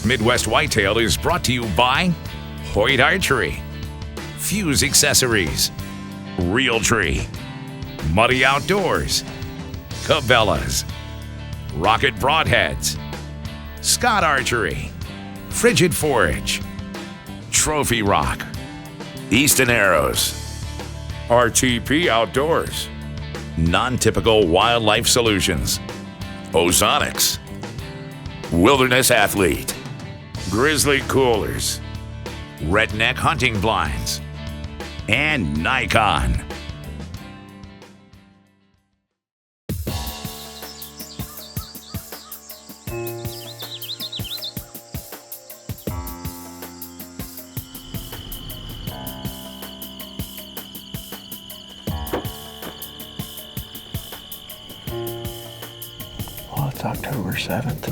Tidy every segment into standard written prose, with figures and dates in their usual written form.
Midwest Whitetail is brought to you by Hoyt Archery, Fuse Accessories, Realtree, Muddy Outdoors, Cabela's, Rocket Broadheads, Scott Archery, Frigid Forage, Trophy Rock, Easton Arrows, RTP Outdoors, Non-Typical Wildlife Solutions, Ozonics, Wilderness Athlete, Grizzly Coolers, Redneck Hunting Blinds, and Nikon. Well, it's October 7th.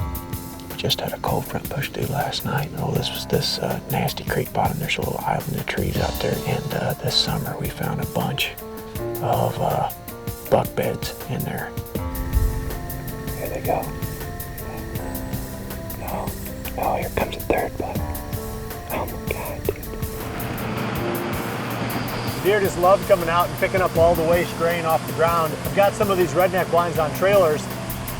Just had a cold front push through last night. Oh, this was this nasty creek bottom. There's a little island of trees out there, and this summer we found a bunch of buck beds in there. Here they go. Oh, here comes a third buck. Oh my God, dude. Deer just love coming out and picking up all the waste grain off the ground. I've got some of these redneck blinds on trailers.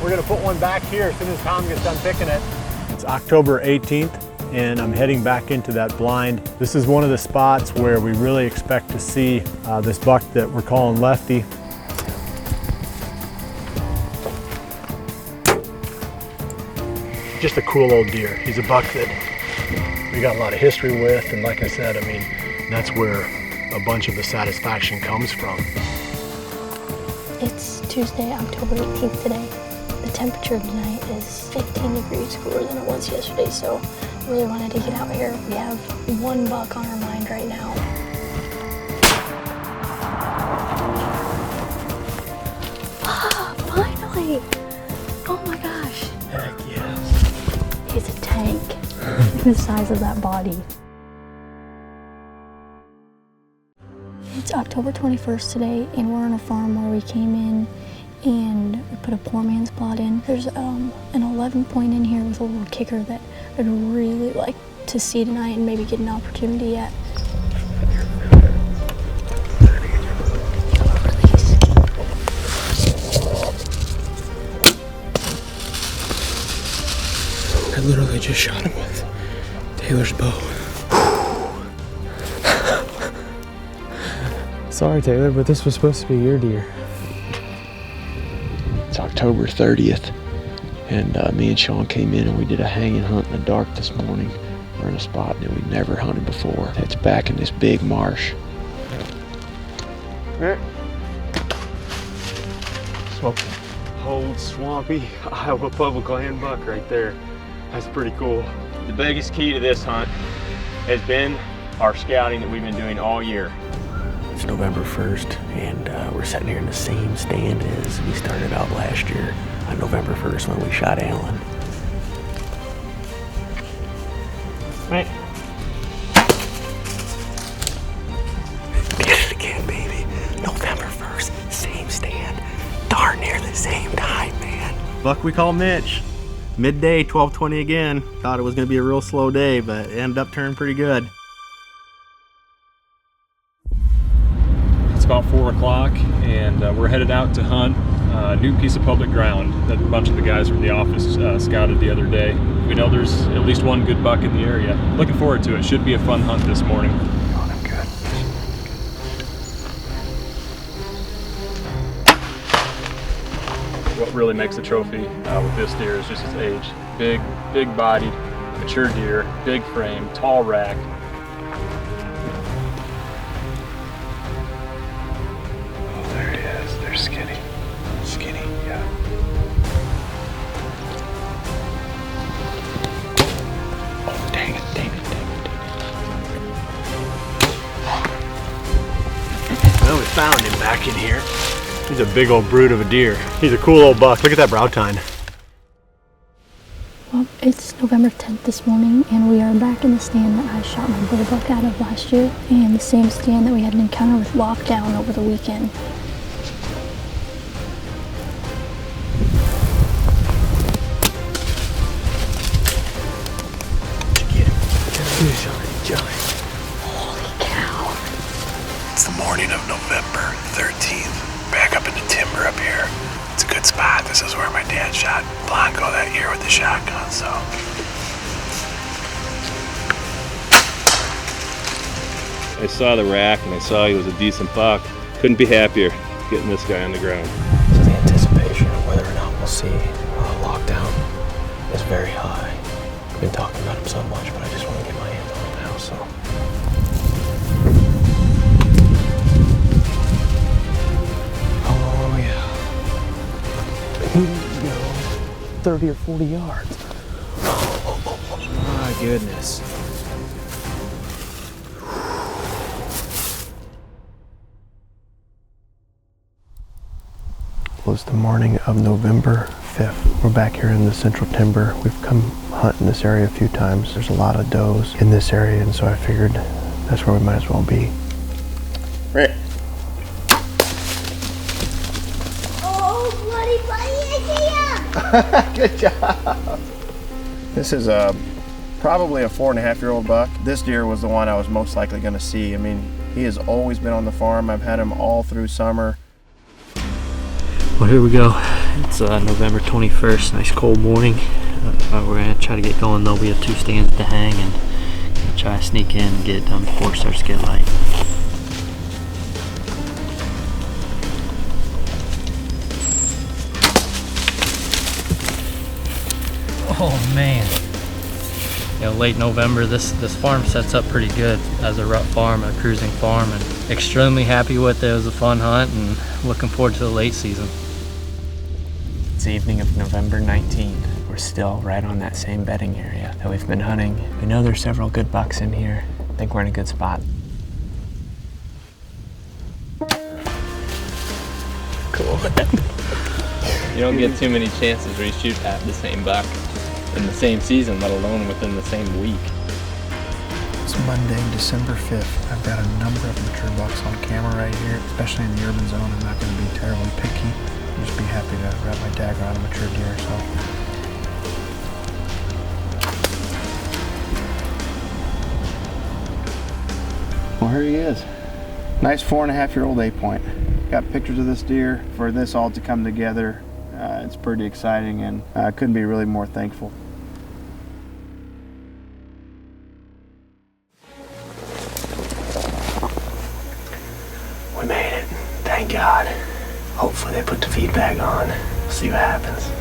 We're gonna put one back here as soon as Tom gets done picking it. It's October 18th and I'm heading back into that blind. This is one of the spots where we really expect to see this buck that we're calling Lefty. Just a cool old deer. He's a buck that we got a lot of history with, and like I said, I mean, that's where a bunch of the satisfaction comes from. It's Tuesday, October 18th today. The temperature tonight is 15 degrees cooler than it was yesterday, so really wanted to get out here. We have one buck on our mind right now. Ah, finally! Oh my gosh. Heck yes. He's a tank. The size of that body. It's October 21st today, and we're on a farm where we came in and we put a poor man's plot in. There's an 11 point in here with a little kicker that I'd really like to see tonight and maybe get an opportunity at. I literally just shot him with Taylor's bow. Sorry, Taylor, but this was supposed to be your deer. It's October 30th, and me and Sean came in and we did a hanging hunt in the dark this morning. We're in a spot that we've never hunted before. It's back in this big marsh. Old swampy Iowa public land buck right there. That's pretty cool. The biggest key to this hunt has been our scouting that we've been doing all year. It's November 1st, and we're sitting here in the same stand as we started out last year on November 1st when we shot Alan. Right. Did it again, baby. November 1st, same stand, darn near the same time, man. Buck we call Mitch. Midday, 12:20 again. Thought it was gonna be a real slow day, but it ended up turning pretty good. It's about 4 o'clock and we're headed out to hunt a new piece of public ground that a bunch of the guys from the office scouted the other day. We know there's at least one good buck in the area. Looking forward to it. Should be a fun hunt this morning. Oh, I'm good. What really makes the trophy with this deer is just his age. Big bodied, mature deer, big frame, tall rack. They're skinny. Skinny, yeah. Oh, dang it. Well, we found him back in here. He's a big old brute of a deer. He's a cool old buck. Look at that brow tine. Well, it's November 10th this morning, and we are back in the stand that I shot my bull buck out of last year, and the same stand that we had an encounter with lockdown over the weekend. Giant. Holy cow. It's the morning of November 13th. Back up in the timber up here. It's a good spot. This is where my dad shot Blanco that year with the shotgun, so. I saw the rack and I saw he was a decent buck. Couldn't be happier getting this guy on the ground. So the anticipation of whether or not we'll see lockdown is very high. I've been talking about him so much, but I just want to get my hands on him now, so. Oh yeah. Here we go. 30 or 40 yards. My goodness. Well, it's the morning of November 5th. We're back here in the central timber. We've come hunting this area a few times. There's a lot of does in this area, and so I figured that's where we might as well be. Right. Oh, buddy, I see him! Good job. This is probably a 4.5-year-old buck. This deer was the one I was most likely going to see. I mean, he has always been on the farm. I've had him all through summer. Well, here we go. It's November 21st, nice cold morning. We're gonna try to get going though. We have 2 stands to hang and try to sneak in and get it done before it starts to get light. Oh man. You know, late November, this farm sets up pretty good as a rut farm, a cruising farm, and extremely happy with it. It was a fun hunt and looking forward to the late season. It's the evening of November 19th. We're still right on that same bedding area that we've been hunting. We know there's several good bucks in here. I think we're in a good spot. Cool. You don't get too many chances where you shoot at the same buck in the same season, let alone within the same week. It's Monday, December 5th. I've got a number of mature bucks on camera right here, especially in the urban zone. I'm not going to be terribly picky. I'll just be happy to wrap my tag around a mature deer. So. Well, here he is. Nice 4.5-year-old 8-point. Got pictures of this deer. For this all to come together, it's pretty exciting, and I couldn't be really more thankful. We made it. Thank God. Hopefully they put the feed bag on. We'll see what happens.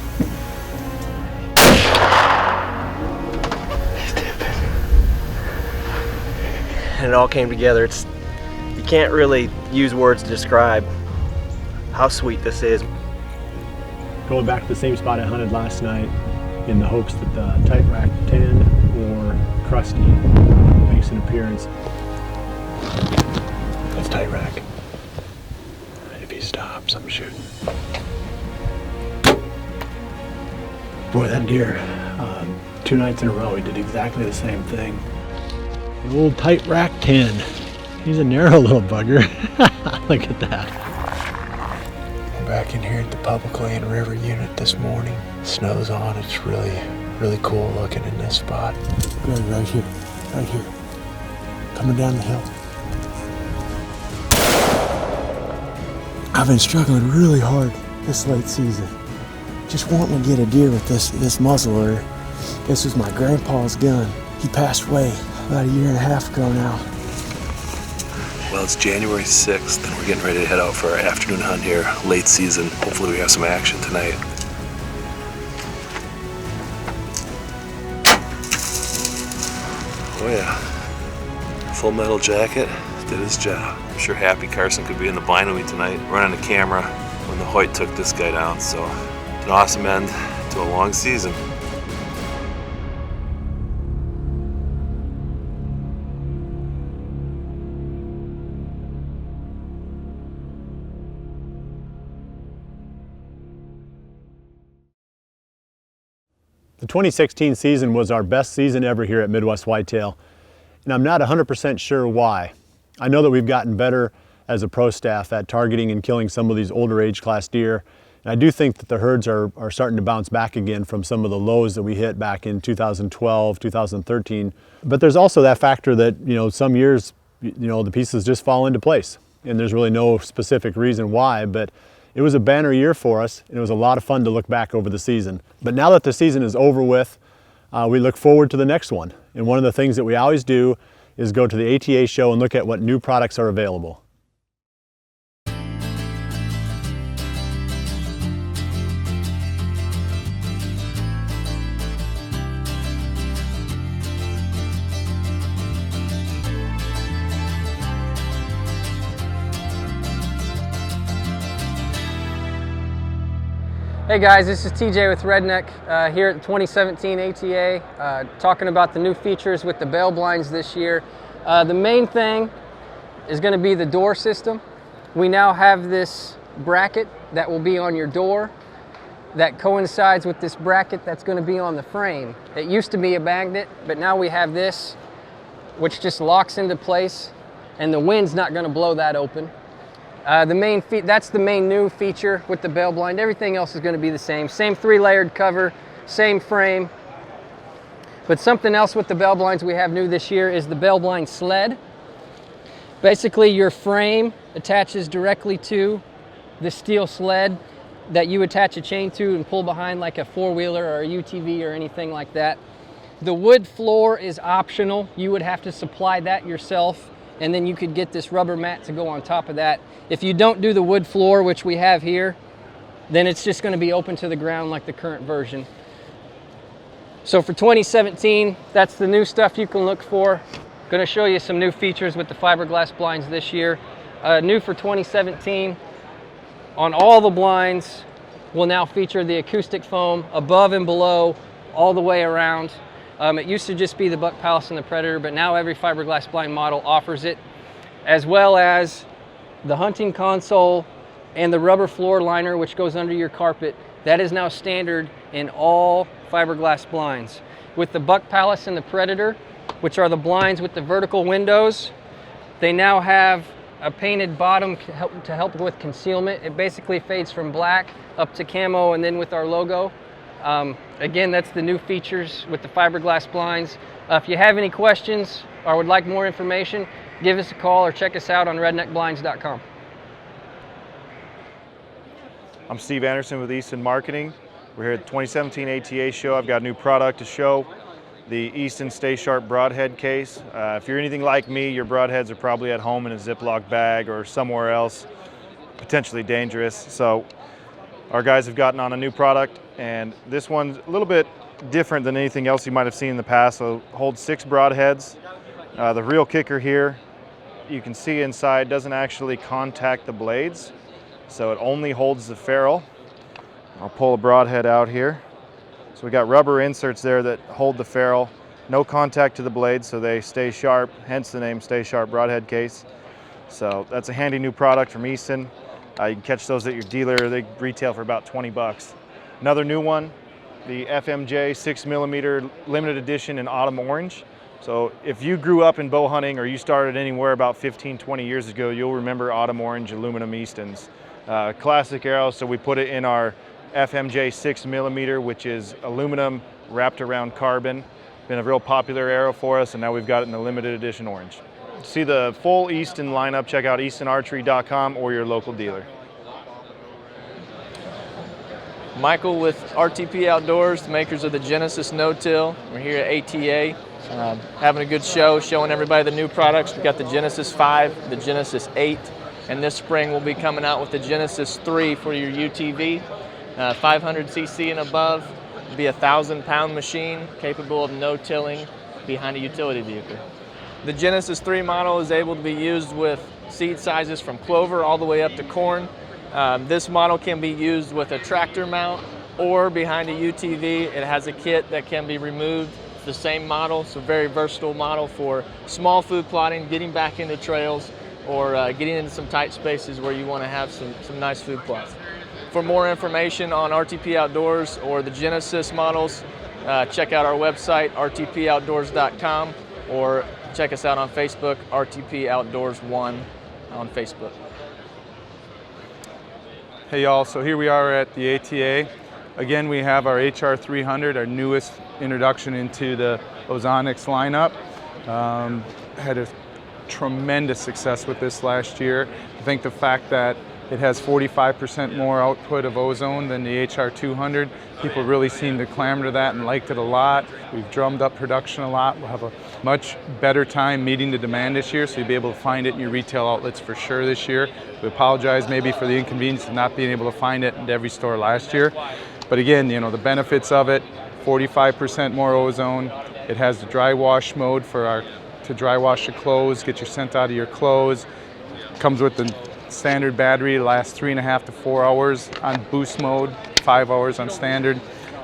And it all came together. You can't really use words to describe how sweet this is. Going back to the same spot I hunted last night in the hopes that the tight rack 10 or Crusty makes an appearance. That's tight rack. If he stops, I'm shooting. Boy, that deer, 2 nights in a row, he did exactly the same thing. The old tight rack 10. He's a narrow little bugger. Look at that. We're back in here at the Public Land River unit this morning. Snow's on. It's really cool looking in this spot. Right here. Coming down the hill. I've been struggling really hard this late season. Just wanting to get a deer with this muzzleloader. This was my grandpa's gun. He passed away about 1.5 years ago now. Well, it's January 6th, and we're getting ready to head out for our afternoon hunt here, late season. Hopefully we have some action tonight. Oh yeah, Full Metal Jacket did his job. I'm sure happy Carson could be in the blind with me tonight, running the camera when the Hoyt took this guy down. So it's an awesome end to a long season. The 2016 season was our best season ever here at Midwest Whitetail, and I'm not 100% sure why. I know that we've gotten better as a pro staff at targeting and killing some of these older age class deer, And I do think that the herds are starting to bounce back again from some of the lows that we hit back in 2012, 2013. But there's also that factor that, some years, the pieces just fall into place. And there's really no specific reason why, but it was a banner year for us, and it was a lot of fun to look back over the season. But now that the season is over with, we look forward to the next one. And one of the things that we always do is go to the ATA show and look at what new products are available. Hey guys, this is TJ with Redneck here at the 2017 ATA, talking about the new features with the bail blinds this year. The main thing is going to be the door system. We now have this bracket that will be on your door that coincides with this bracket that's going to be on the frame. It used to be a magnet, but now we have this, which just locks into place, and the wind's not going to blow that open. That's the main new feature with the bail blind. Everything else is going to be the same. Same 3-layered cover, same frame. But something else with the bail blinds we have new this year is the bail blind sled. Basically, your frame attaches directly to the steel sled that you attach a chain to and pull behind like a 4-wheeler or a UTV or anything like that. The wood floor is optional. You would have to supply that yourself, and then you could get this rubber mat to go on top of that. If you don't do the wood floor, which we have here, then it's just going to be open to the ground like the current version. So for 2017, that's the new stuff you can look for. Going to show you some new features with the fiberglass blinds this year. New for 2017, on all the blinds will now feature the acoustic foam above and below, all the way around. It used to just be the Buck Palace and the Predator, but now every fiberglass blind model offers it, as well as the hunting console and the rubber floor liner, which goes under your carpet. That is now standard in all fiberglass blinds. With the Buck Palace and the Predator, which are the blinds with the vertical windows, they now have a painted bottom to help with concealment. It basically fades from black up to camo and then with our logo. Again, that's the new features with the fiberglass blinds. If you have any questions or would like more information, give us a call or check us out on redneckblinds.com. I'm Steve Anderson with Easton Marketing. We're here at the 2017 ATA show. I've got a new product to show, the Easton Stay Sharp broadhead case. If you're anything like me, your broadheads are probably at home in a Ziploc bag or somewhere else, potentially dangerous. So our guys have gotten on a new product, and this one's a little bit different than anything else you might have seen in the past. So it holds 6 broadheads. The real kicker here, you can see inside, doesn't actually contact the blades, so it only holds the ferrule. I'll pull a broadhead out here. So we got rubber inserts there that hold the ferrule, no contact to the blades, so they stay sharp, hence the name Stay Sharp Broadhead Case. So that's a handy new product from Easton. You can catch those at your dealer. They retail for about 20 bucks. Another new one, the FMJ 6mm limited edition in autumn orange. So if you grew up in bow hunting or you started anywhere about 15, 20 years ago, you'll remember autumn orange aluminum Eastons. Classic arrow, so we put it in our FMJ 6mm, which is aluminum wrapped around carbon. Been a real popular arrow for us, and now we've got it in the limited edition orange. To see the full Easton lineup, check out eastonarchery.com or your local dealer. Michael with RTP Outdoors, the makers of the Genesis No-Till. We're here at ATA, having a good show, showing everybody the new products. We've got the Genesis 5, the Genesis 8, and this spring we'll be coming out with the Genesis 3 for your UTV. 500cc and above. It'll be a 1,000-pound machine capable of no-tilling behind a utility vehicle. The Genesis 3 model is able to be used with seed sizes from clover all the way up to corn. This model can be used with a tractor mount or behind a UTV. It has a kit that can be removed. It's the same model, so very versatile model for small food plotting, getting back into trails, or getting into some tight spaces where you want to have some nice food plots. For more information on RTP Outdoors or the Genesis models, check out our website, rtpoutdoors.com, or check us out on Facebook, RTP Outdoors 1 on Facebook. Hey y'all, so here we are at the ATA. Again, we have our HR300, our newest introduction into the Ozonics lineup. Had a tremendous success with this last year. I think the fact that it has 45% more output of ozone than the HR200, people really seem to clamor to that and liked it a lot. We've drummed up production a lot. We'll have a much better time meeting the demand this year, so you'll be able to find it in your retail outlets for sure this year. We apologize maybe for the inconvenience of not being able to find it in every store last year. But again, you know, the benefits of it, 45% more ozone. It has the dry wash mode to dry wash your clothes, get your scent out of your clothes. Comes with the standard battery, lasts 3.5 to 4 hours on boost mode, 5 hours on standard.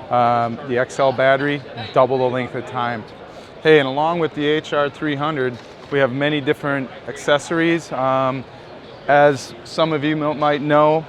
The XL battery, double the length of time. Hey, and along with the HR300, we have many different accessories. As some of you might know,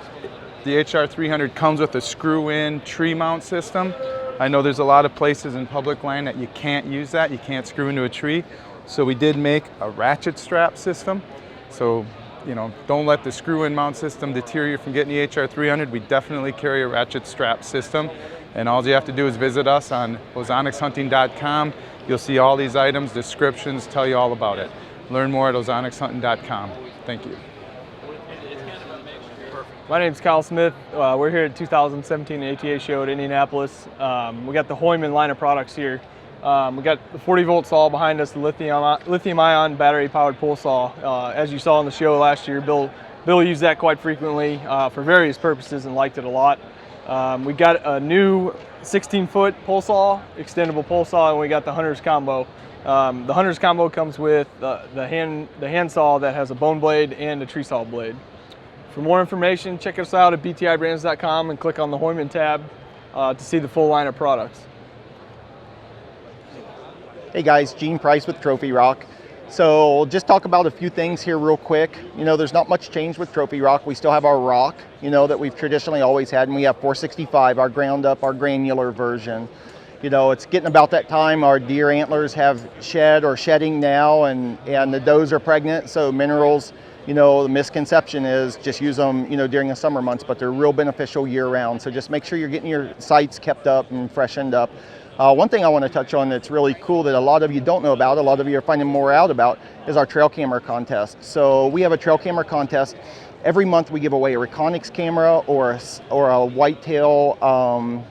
the HR300 comes with a screw-in tree mount system. I know there's a lot of places in public land that you can't use that. You can't screw into a tree. So we did make a ratchet strap system. So, you know, don't let the screw-in mount system deter you from getting the HR300. We definitely carry a ratchet strap system. And all you have to do is visit us on ozonicshunting.com. You'll see all these items, descriptions, tell you all about it. Learn more at ozonicshunting.com. Thank you. My name's Kyle Smith. We're here at 2017 ATA show at Indianapolis. We got the Hoyman line of products here. We got the 40-volt saw behind us, the lithium-ion battery-powered pull saw. As you saw on the show last year, Bill used that quite frequently for various purposes and liked it a lot. We got a new 16-foot pull saw, extendable pull saw, and we got the Hunter's Combo. The Hunter's Combo comes with the hand saw that has a bone blade and a tree saw blade. For more information, check us out at btibrands.com and click on the Hoyman tab to see the full line of products. Hey guys, Gene Price with Trophy Rock. So just talk about a few things here real quick. You know, there's not much change with Trophy Rock. We still have our rock, you know, that we've traditionally always had, and we have 465, our ground up, our granular version. You know, it's getting about that time. Our deer antlers have shed or shedding now, and the does are pregnant, so minerals, you know, the misconception is just use them, you know, during the summer months, but they're real beneficial year round. So just make sure you're getting your sights kept up and freshened up. One thing I want to touch on that's really cool that a lot of you don't know about, a lot of you are finding more out about, is our trail camera contest. So we have a trail camera contest. Every month we give away a Reconyx camera or a Whitetail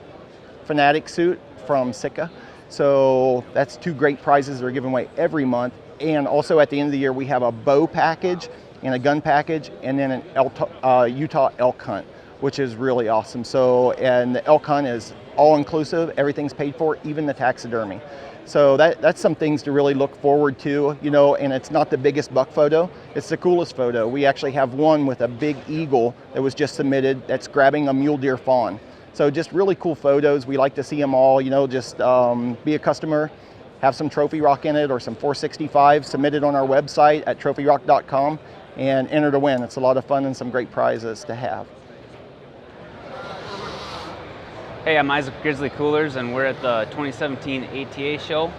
Fanatic suit from Sitka. So that's two great prizes we're giving away every month. And also at the end of the year, we have a bow package and a gun package, and then an Utah elk hunt, which is really awesome. So, and the elk hunt is all inclusive, everything's paid for, even the taxidermy. So that's some things to really look forward to, you know, and it's not the biggest buck photo, it's the coolest photo. We actually have one with a big eagle that was just submitted that's grabbing a mule deer fawn. So just really cool photos. We like to see them all, you know, just be a customer, have some Trophy Rock in it or some 465, submit it on our website at trophyrock.com and enter to win. It's a lot of fun and some great prizes to have. Hey, I'm Isaac Grizzly Coolers, and we're at the 2017 ATA show.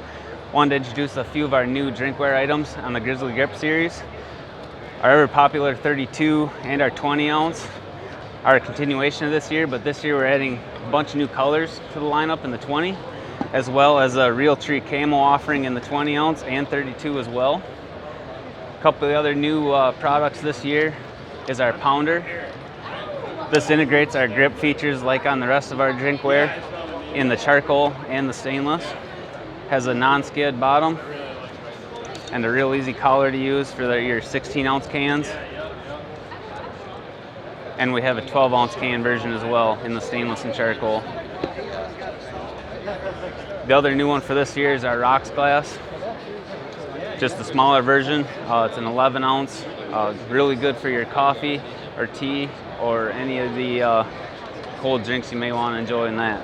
Wanted to introduce a few of our new drinkware items on the Grizzly Grip series. Our ever popular 32 and our 20 ounce are a continuation of this year, but this year we're adding a bunch of new colors to the lineup in the 20, as well as a Realtree camo offering in the 20 ounce and 32 as well. A couple of the other new products this year is our pounder. This integrates our grip features like on the rest of our drinkware in the charcoal and the stainless. Has a non-skid bottom and a real easy collar to use for your 16 ounce cans. And we have a 12 ounce can version as well in the stainless and charcoal. The other new one for this year is our rocks glass. Just a smaller version. It's an 11 ounce, really good for your coffee or tea or any of the cold drinks you may want to enjoy in that.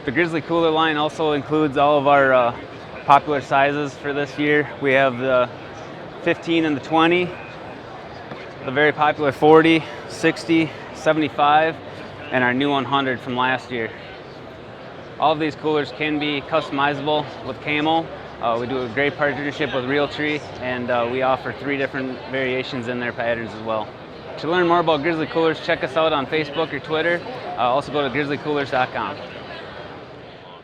The Grizzly Cooler line also includes all of our popular sizes for this year. We have the 15 and the 20, the very popular 40, 60, 75, and our new 100 from last year. All of these coolers can be customizable with camo. We do a great partnership with Realtree, and we offer 3 different variations in their patterns as well. To learn more about Grizzly Coolers, check us out on Facebook or Twitter. Also go to grizzlycoolers.com.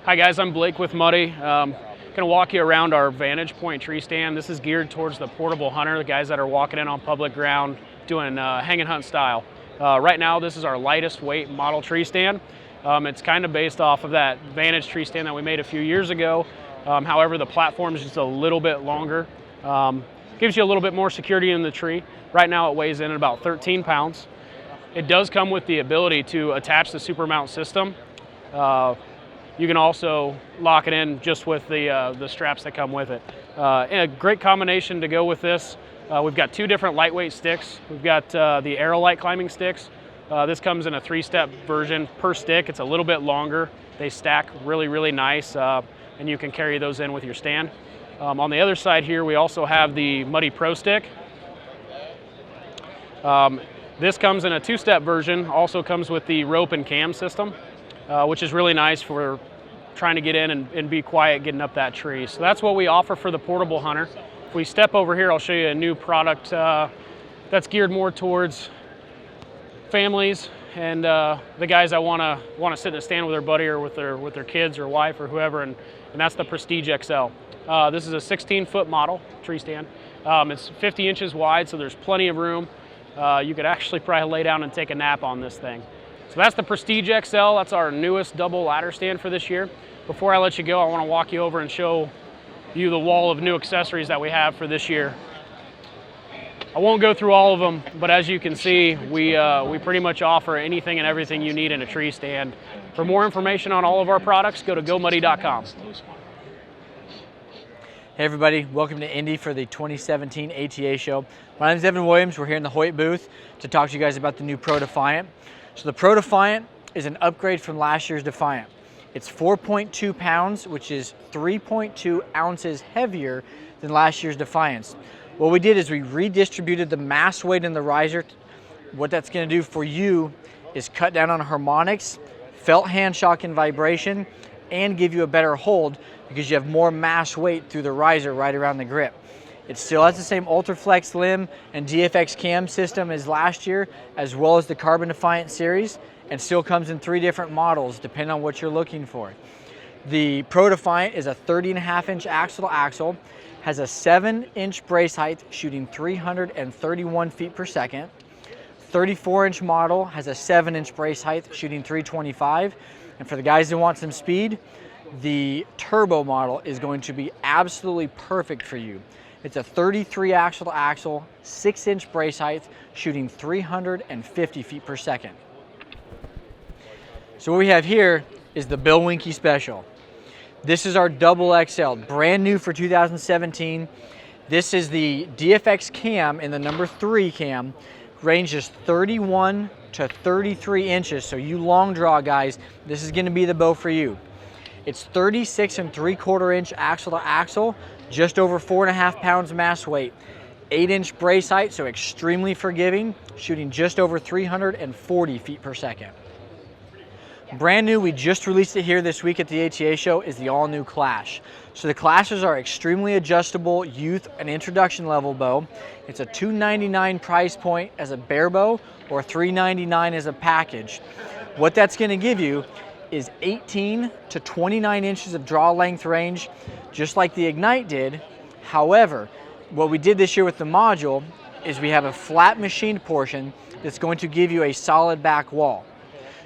Hi guys, I'm Blake with Muddy. Going to walk you around our Vantage Point tree stand. This is geared towards the portable hunter, the guys that are walking in on public ground doing hang and hunt style. Right now this is our lightest weight model tree stand. It's kind of based off of that Vantage tree stand that we made a few years ago. However, the platform is just a little bit longer. Gives you a little bit more security in the tree. Right now it weighs in at about 13 pounds. It does come with the ability to attach the super mount system. You can also lock it in just with the straps that come with it. And a great combination to go with this. We've got 2 different lightweight sticks. We've got the Aerolite climbing sticks. This comes in a 3-step version per stick. It's a little bit longer. They stack really, really nice, and you can carry those in with your stand. On the other side here, we also have the Muddy Pro Stick. This comes in a 2-step version, also comes with the rope and cam system, which is really nice for trying to get in and be quiet getting up that tree. So that's what we offer for the portable hunter. If we step over here, I'll show you a new product that's geared more towards families and the guys that want to sit in a stand with their buddy or with their kids or wife or whoever, and that's the Prestige XL. This is a 16-foot model tree stand. It's 50 inches wide, so there's plenty of room. You could actually probably lay down and take a nap on this thing. So that's the Prestige XL. That's our newest double ladder stand for this year. Before I let you go, I want to walk you over and show you the wall of new accessories that we have for this year. I won't go through all of them, but as you can see, we pretty much offer anything and everything you need in a tree stand. For more information on all of our products, go to gomuddy.com. Hey everybody, welcome to Indy for the 2017 ATA show. My name is Evan Williams. We're here in the Hoyt booth to talk to you guys about the new Pro Defiant. So the Pro Defiant is an upgrade from last year's Defiant. It's 4.2 pounds, which is 3.2 ounces heavier than last year's Defiance. What we did is we redistributed the mass weight in the riser. What that's going to do for you is cut down on harmonics, felt hand shock and vibration, and give you a better hold because you have more mass weight through the riser right around the grip. It still has the same Ultraflex limb and DFX cam system as last year, as well as the Carbon Defiant series, and still comes in 3 different models depending on what you're looking for. The Pro Defiant is a 30.5-inch axle to axle, has a 7-inch brace height shooting 331 feet per second. 34-inch model has a 7-inch brace height shooting 325. And for the guys who want some speed, the turbo model is going to be absolutely perfect for you. It's a 33 axle to axle, 6-inch brace height, shooting 350 feet per second. So what we have here is the Bill Winke Special. This is our double XL, brand new for 2017. This is the DFX cam in the number 3 cam, ranges 31 to 33 inches. So you long draw guys, this is gonna be the bow for you. It's 36 3/4 inch axle to axle, just over 4.5 pounds mass weight. 8-inch brace height, so extremely forgiving, shooting just over 340 feet per second. Brand new, we just released it here this week at the ATA show, is the all-new Clash. So the Clashes are extremely adjustable youth and introduction level bow. It's a $299 price point as a bare bow or $399 as a package. What that's going to give you is 18 to 29 inches of draw length range, just like the Ignite did. However, what we did this year with the module is we have a flat machined portion that's going to give you a solid back wall.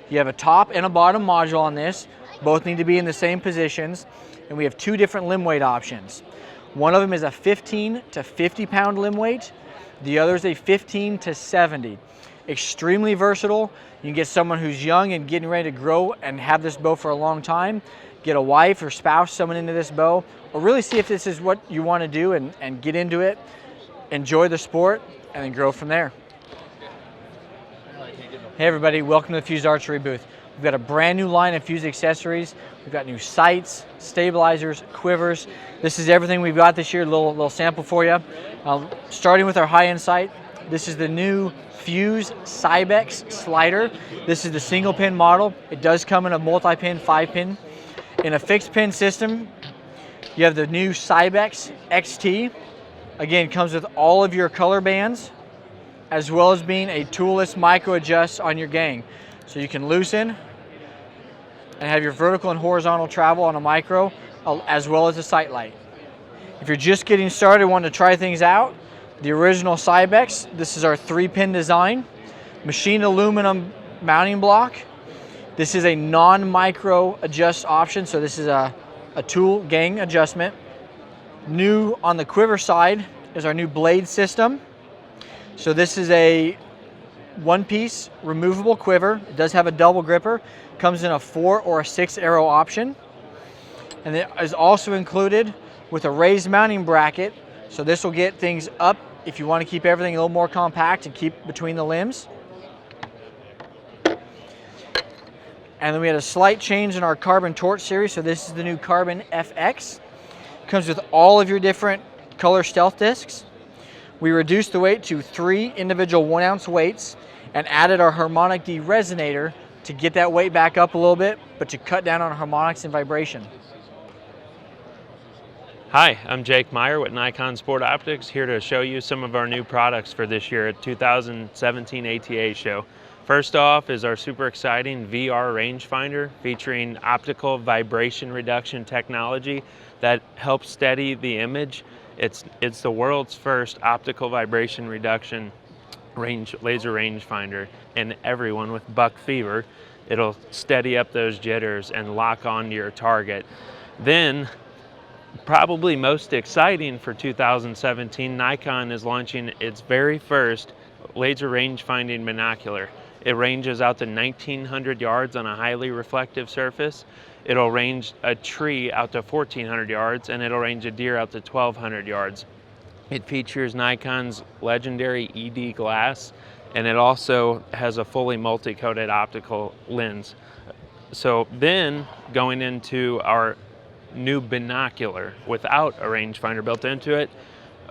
You have a top and a bottom module on this. Both need to be in the same positions. And we have 2 different limb weight options. One of them is a 15 to 50 pound limb weight. The other is a 15 to 70. Extremely versatile. You can get someone who's young and getting ready to grow and have this bow for a long time. Get a wife or spouse, someone into this bow, or really see if this is what you want to do and get into it, enjoy the sport, and then grow from there. Hey everybody, welcome to the Fuse Archery booth. We've got a brand new line of Fuse accessories. We've got new sights, stabilizers, quivers. This is everything we've got this year, a little sample for you. Starting with our high-end sight, this is the new Fuse Cybex slider. This is the single pin model. It does come in a multi-pin 5-pin. In a fixed pin system, you have the new Cybex XT. Again, comes with all of your color bands, as well as being a toolless micro adjust on your gang. So you can loosen and have your vertical and horizontal travel on a micro, as well as a sight light. If you're just getting started, wanting to try things out, the original Cybex, this is our 3-pin design, machined aluminum mounting block. This is a non-micro adjust option, so this is a tool gang adjustment. New on the quiver side is our new blade system. So this is a one-piece removable quiver. It does have a double gripper. Comes in a 4 or a 6 arrow option. And it is also included with a raised mounting bracket. So this will get things up if you want to keep everything a little more compact and keep between the limbs. And then we had a slight change in our Carbon Torch series. So this is the new Carbon FX. Comes with all of your different color stealth discs. We reduced the weight to 3 individual 1-ounce weights and added our Harmonic D resonator to get that weight back up a little bit, but to cut down on harmonics and vibration. Hi, I'm Jake Meyer with Nikon Sport Optics, here to show you some of our new products for this year at 2017 ATA show. First off is our super exciting VR rangefinder featuring optical vibration reduction technology that helps steady the image. It's the world's first optical vibration reduction laser rangefinder, and everyone with buck fever, it'll steady up those jitters and lock onto your target. Then, probably most exciting for 2017, Nikon is launching its very first laser rangefinding binocular. It ranges out to 1,900 yards on a highly reflective surface. It'll range a tree out to 1,400 yards, and it'll range a deer out to 1,200 yards. It features Nikon's legendary ED glass, and it also has a fully multi-coated optical lens. So then, going into our new binocular without a rangefinder built into it,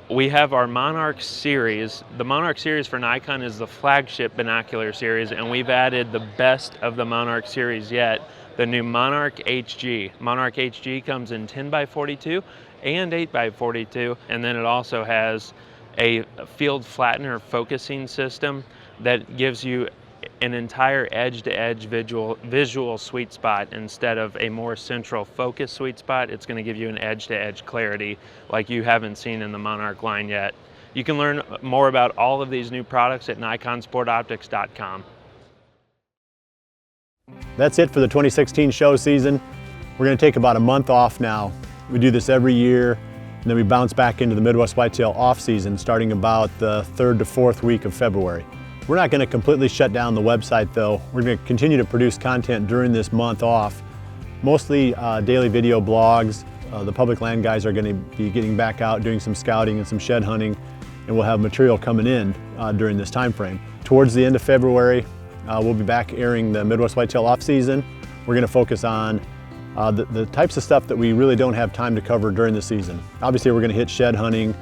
we have our Monarch series. The Monarch series for Nikon is the flagship binocular series, and we've added the best of the Monarch series yet, the new Monarch HG. Monarch HG comes in 10x42 and 8x42, and then it also has a field flattener focusing system that gives you an entire edge-to-edge visual sweet spot instead of a more central focus sweet spot. It's going to give you an edge-to-edge clarity like you haven't seen in the Monarch line yet. You can learn more about all of these new products at nikonsportoptics.com. That's it for the 2016 show season. We're going to take about a month off now. We do this every year, and then we bounce back into the Midwest Whitetail off season starting about the 3rd to 4th week of February. We're not going to completely shut down the website though. We're going to continue to produce content during this month off, mostly daily video blogs. The public land guys are going to be getting back out doing some scouting and some shed hunting, and we'll have material coming in during this time frame. Towards the end of February, we'll be back airing the Midwest Whitetail off season. We're going to focus on the types of stuff that we really don't have time to cover during the season. Obviously, we're going to hit shed hunting,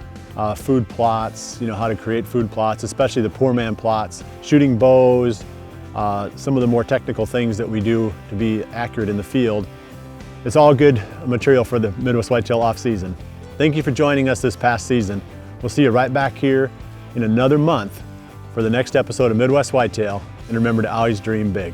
food plots, how to create food plots, especially the poor man plots, shooting bows, some of the more technical things that we do to be accurate in the field. It's all good material for the Midwest Whitetail off season. Thank you for joining us this past season. We'll see you right back here in another month for the next episode of Midwest Whitetail, and remember to always dream big.